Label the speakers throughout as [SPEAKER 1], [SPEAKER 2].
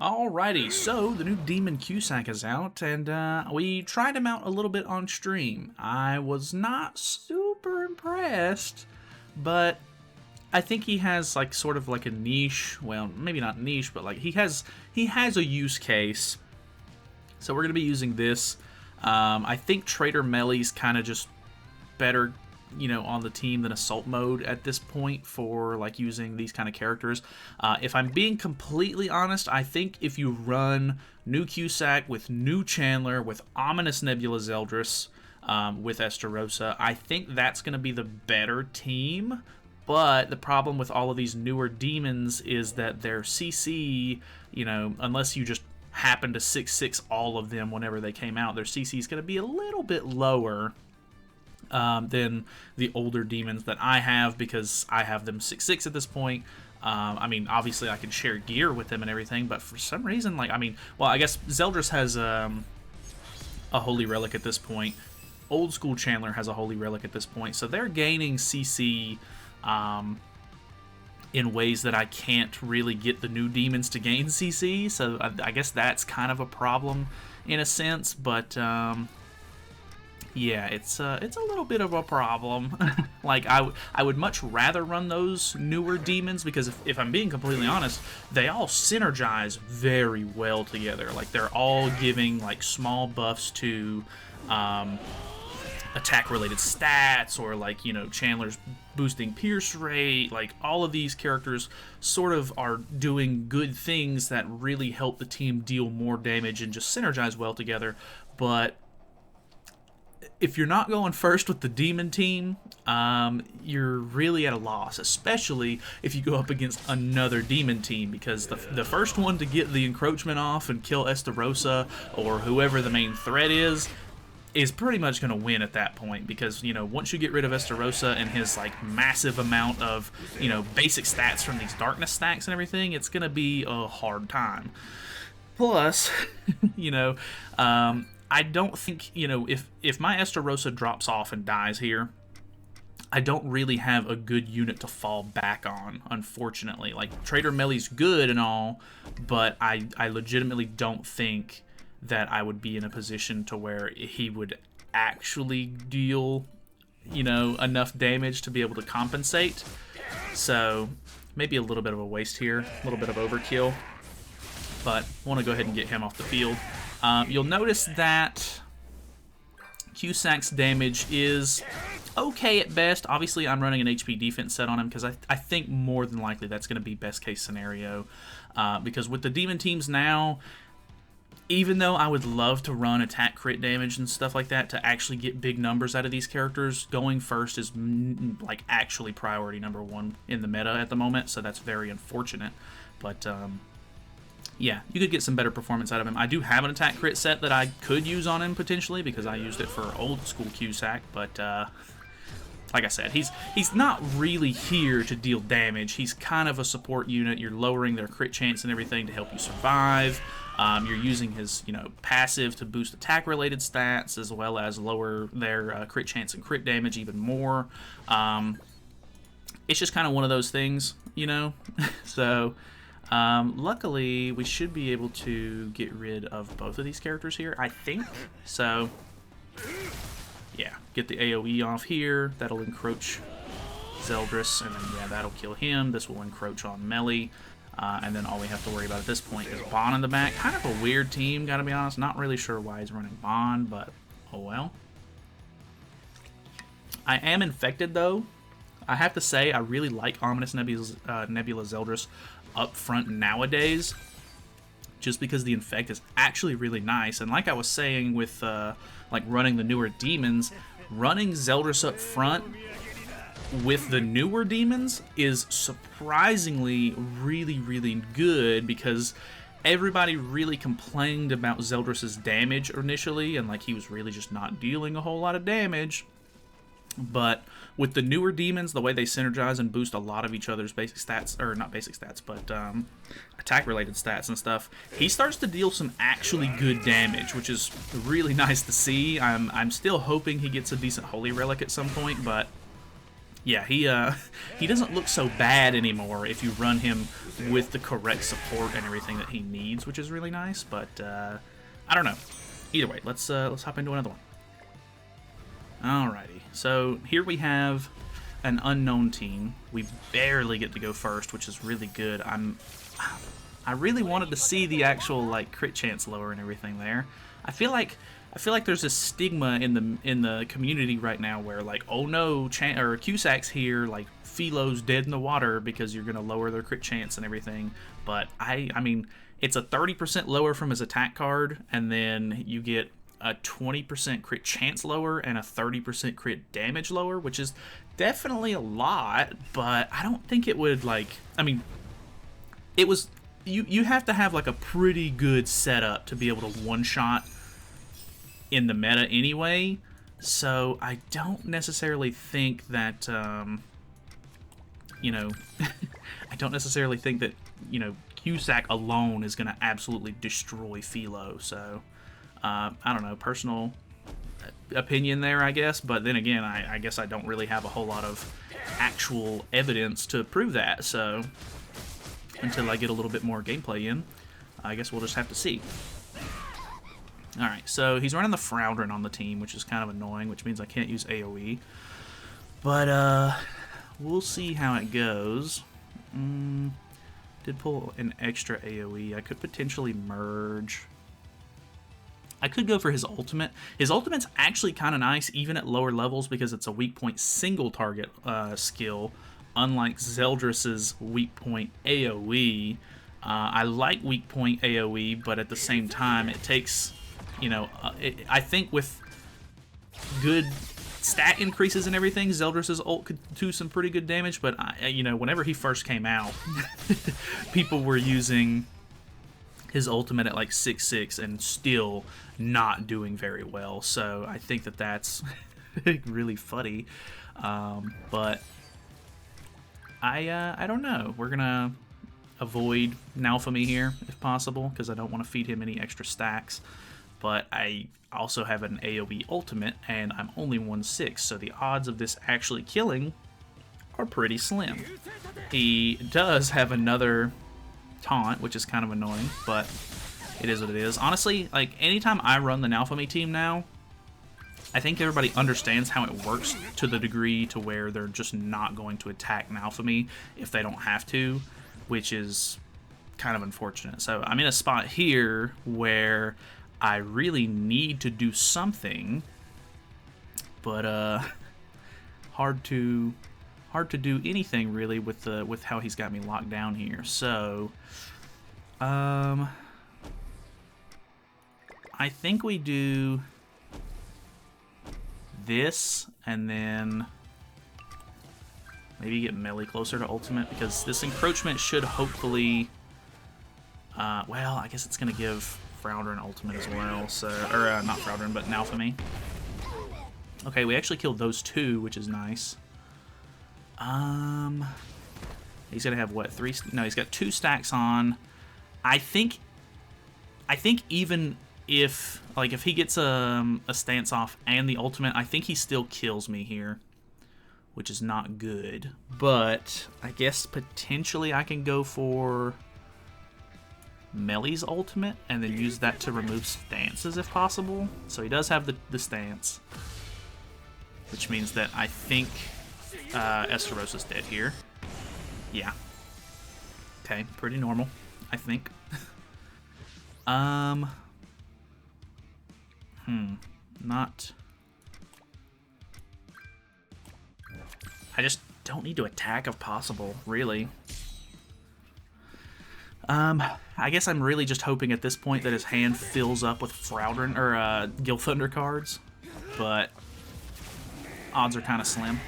[SPEAKER 1] Alrighty, so the new Demon Cusack is out, and we tried him out a little bit on stream. I was not super impressed, but I think he has like sort of like a niche. Well, maybe not niche, but like he has a use case. So we're gonna be using this. I think Trader Melly's kind of just better, on the team than assault mode at this point for like using these kind of characters. If I'm being completely honest, I think if you run new Cusack with new Chandler with Ominous Nebula Zeldris with Estarossa, I think that's going to be the better team. But the problem with all of these newer demons is that their CC, unless you just happen to 6-6 all of them whenever they came out, their CC is going to be a little bit lower than the older demons that I have, because I have them 6-6 at this point. I mean, obviously I can share gear with them and everything, but for some reason, I guess Zeldris has a Holy Relic at this point. Old School Chandler has a Holy Relic at this point, so they're gaining CC in ways that I can't really get the new demons to gain CC, so I guess that's kind of a problem in a sense, but yeah, it's a little bit of a problem. Like, I would much rather run those newer demons, because if I'm being completely honest, they all synergize very well together. Like, they're all giving, like, small buffs to attack-related stats, or, like, Chandler's boosting pierce rate. Like, all of these characters sort of are doing good things that really help the team deal more damage and just synergize well together, but if you're not going first with the demon team, you're really at a loss, especially if you go up against another demon team, because the first one to get the encroachment off and kill Estarossa or whoever the main threat is pretty much going to win at that point, because, once you get rid of Estarossa and his, like, massive amount of, basic stats from these darkness stacks and everything, it's going to be a hard time. Plus, I don't think, if my Estarossa drops off and dies here, I don't really have a good unit to fall back on, unfortunately. Like, Trader Melly's good and all, but I legitimately don't think that I would be in a position to where he would actually deal, enough damage to be able to compensate. So, maybe a little bit of a waste here, a little bit of overkill, but I want to go ahead and get him off the field. You'll notice that Cusack's damage is okay at best. Obviously, I'm running an HP defense set on him, because I think more than likely that's going to be best case scenario. Because with the demon teams now, even though I would love to run attack crit damage and stuff like that to actually get big numbers out of these characters, going first is like actually priority number one in the meta at the moment, so that's very unfortunate. But yeah, you could get some better performance out of him. I do have an attack crit set that I could use on him potentially, because I used it for old school Cusack, but like I said, he's not really here to deal damage. He's kind of a support unit. You're lowering their crit chance and everything to help you survive. You're using his, passive to boost attack-related stats, as well as lower their crit chance and crit damage even more. It's just kind of one of those things, So, luckily, we should be able to get rid of both of these characters here, I think. So, yeah, get the AoE off here. That'll encroach Zeldris, and then, yeah, that'll kill him. This will encroach on Melly. And then all we have to worry about at this point is Bond in the back. Kind of a weird team, gotta be honest. Not really sure why he's running Bond, but oh well. I am infected, though. I have to say, I really like Ominous Nebula Zeldris up front nowadays, just because the infect is actually really nice. And like I was saying with like running the newer demons, running Zeldris up front with the newer demons is surprisingly really good, because everybody really complained about Zeldris' damage initially, and like he was really just not dealing a whole lot of damage. But with the newer demons, the way they synergize and boost a lot of each other's basic stats, or not basic stats, but attack-related stats and stuff, he starts to deal some actually good damage, which is really nice to see. I'm still hoping he gets a decent Holy Relic at some point, but Yeah, he doesn't look so bad anymore if you run him with the correct support and everything that he needs, which is really nice. But I don't know. Either way, let's hop into another one. Alrighty, so here we have an unknown team. We barely get to go first, which is really good. I really wanted to see the actual like crit chance lower and everything there. I feel like there's a stigma in the community right now where like, oh no, Cusack's here, like Filo's dead in the water because you're gonna lower their crit chance and everything. But I mean, it's a 30% lower from his attack card, and then you get a 20% crit chance lower and a 30% crit damage lower, which is definitely a lot, but I don't think it would like, I mean, it was, you have to have like a pretty good setup to be able to one-shot in the meta anyway, so I don't necessarily think that, you know, I don't necessarily think that, you know, Cusack alone is going to absolutely destroy Filo, so I don't know, personal opinion there, I guess, but then again, I guess I don't really have a whole lot of actual evidence to prove that, so until I get a little bit more gameplay in, I guess we'll just have to see. Alright, so he's running the Fraudrin on the team, which is kind of annoying, which means I can't use AoE, but we'll see how it goes. Did pull an extra AoE. I could potentially merge. I could go for his ultimate. His ultimate's actually kind of nice, even at lower levels, because it's a weak point single target skill, unlike Zeldris's weak point AoE. I like weak point AoE, but at the same time, it takes, you know, I think with good stat increases and everything, Zeldris's ult could do some pretty good damage, but, you know, whenever he first came out, people were using his ultimate at like 6/6 and still not doing very well, so I think that that's really funny, but I don't know. We're gonna avoid Naofumi here if possible, because I don't want to feed him any extra stacks, but I also have an AoE ultimate, and I'm only 1/6, so the odds of this actually killing are pretty slim. He does have another taunt, which is kind of annoying, but it is what it is. Honestly, like, anytime I run the Naofumi team now, I think everybody understands how it works to the degree to where they're just not going to attack Naofumi if they don't have to, which is kind of unfortunate. So I'm in a spot here where I really need to do something, but hard to do anything really with how he's got me locked down here. So I think we do this and then maybe get melee closer to ultimate, because this encroachment should hopefully well, I guess it's gonna give Fraudrin ultimate as well, so, or not Fraudrin, but Naofumi. Okay, we actually killed those two, which is nice. He's gonna have what, three? No, he's got 2 stacks on. I think even if, like, if he gets a stance off and the ultimate, I think he still kills me here, which is not good. But I guess potentially I can go for Melee's ultimate and then use that to remove stances if possible. So he does have the stance, which means that I think Estarosa's dead here. Yeah. Okay, pretty normal, I think. Not... I just don't need to attack if possible, really. I guess I'm really just hoping at this point that his hand fills up with Fraudrin, or Gilthunder cards, but odds are kind of slim.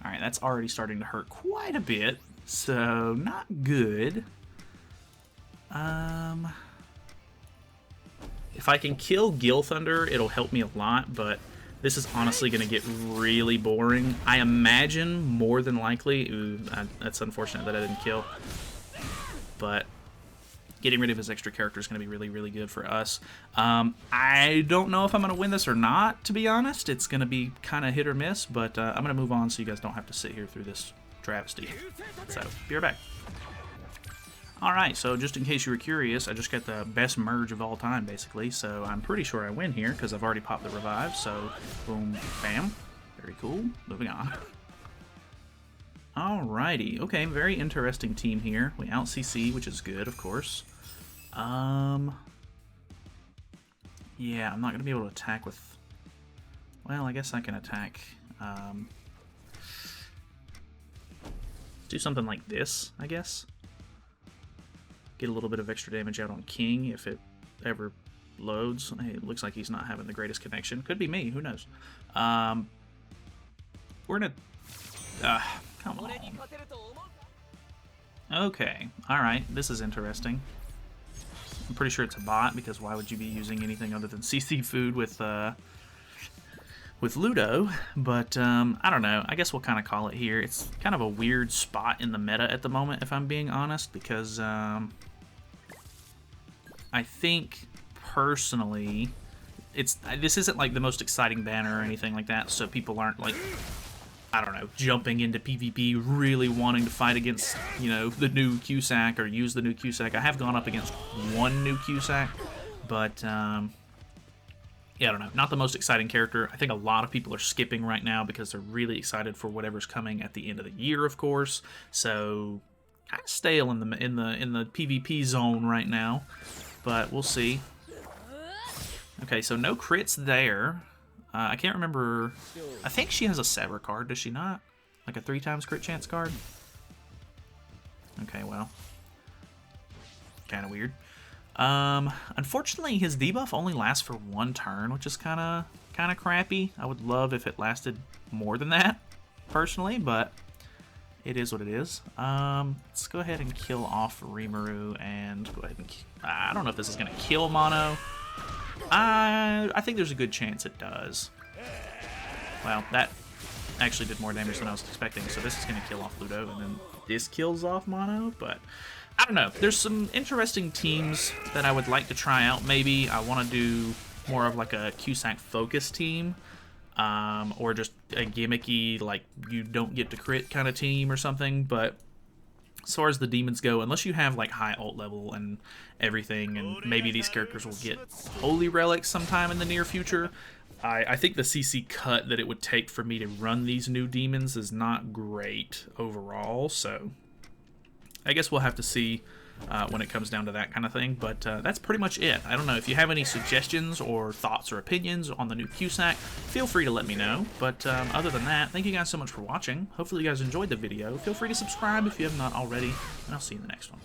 [SPEAKER 1] Alright, that's already starting to hurt quite a bit, so not good. If I can kill Gilthunder, it'll help me a lot, but this is honestly going to get really boring. I imagine, more than likely... Ooh, that's unfortunate that I didn't kill. But getting rid of his extra character is going to be really, really good for us. I don't know if I'm going to win this or not, to be honest. It's going to be kind of hit or miss, but I'm going to move on so you guys don't have to sit here through this travesty. So, be right back. Alright, so just in case you were curious, I just got the best merge of all time, basically. So I'm pretty sure I win here, because I've already popped the revive. So, boom, bam. Very cool. Moving on. Alrighty. Okay, very interesting team here. We out CC, which is good, of course. Yeah, I'm not going to be able to attack with... Well, I guess I can attack... do something like this, I guess. Get a little bit of extra damage out on King if it ever loads. Hey, it looks like he's not having the greatest connection. Could be me, who knows. We're gonna... come on. Okay, alright, this is interesting. I'm pretty sure it's a bot, because why would you be using anything other than CC food with Ludo? But, I don't know. I guess we'll kind of call it here. It's kind of a weird spot in the meta at the moment, if I'm being honest, because, I think, personally, this isn't, like, the most exciting banner or anything like that, so people aren't, like, I don't know, jumping into PvP, really wanting to fight against, you know, the new Cusack or use the new Cusack. I have gone up against one new Cusack, but, yeah, I don't know. Not the most exciting character. I think a lot of people are skipping right now because they're really excited for whatever's coming at the end of the year, of course. So, kind of stale in the PvP zone right now, but we'll see. Okay, so no crits there. I can't remember. I think she has a Sever card, does she not? Like a 3x crit chance card? Okay, well. Kind of weird. Unfortunately, his debuff only lasts for 1 turn, which is kind of crappy. I would love if it lasted more than that, personally, but it is what it is. Let's go ahead and kill off Rimuru and go ahead and... I don't know if this is going to kill Mono. I think there's a good chance it does. Well, that actually did more damage than I was expecting, so this is going to kill off Ludo, and then this kills off Mono, but I don't know. There's some interesting teams that I would like to try out, maybe. I want to do more of like a Cusack focus team, or just a gimmicky, like, you don't get to crit kind of team or something, but as far as the demons go, unless you have like high ult level and everything, and maybe these characters will get holy relics sometime in the near future, I think the CC cut that it would take for me to run these new demons is not great overall, so I guess we'll have to see when it comes down to that kind of thing, but that's pretty much it. I don't know, if you have any suggestions or thoughts or opinions on the new Cusack, feel free to let me know, but other than that, thank you guys so much for watching. Hopefully you guys enjoyed the video. Feel free to subscribe if you have not already, and I'll see you in the next one.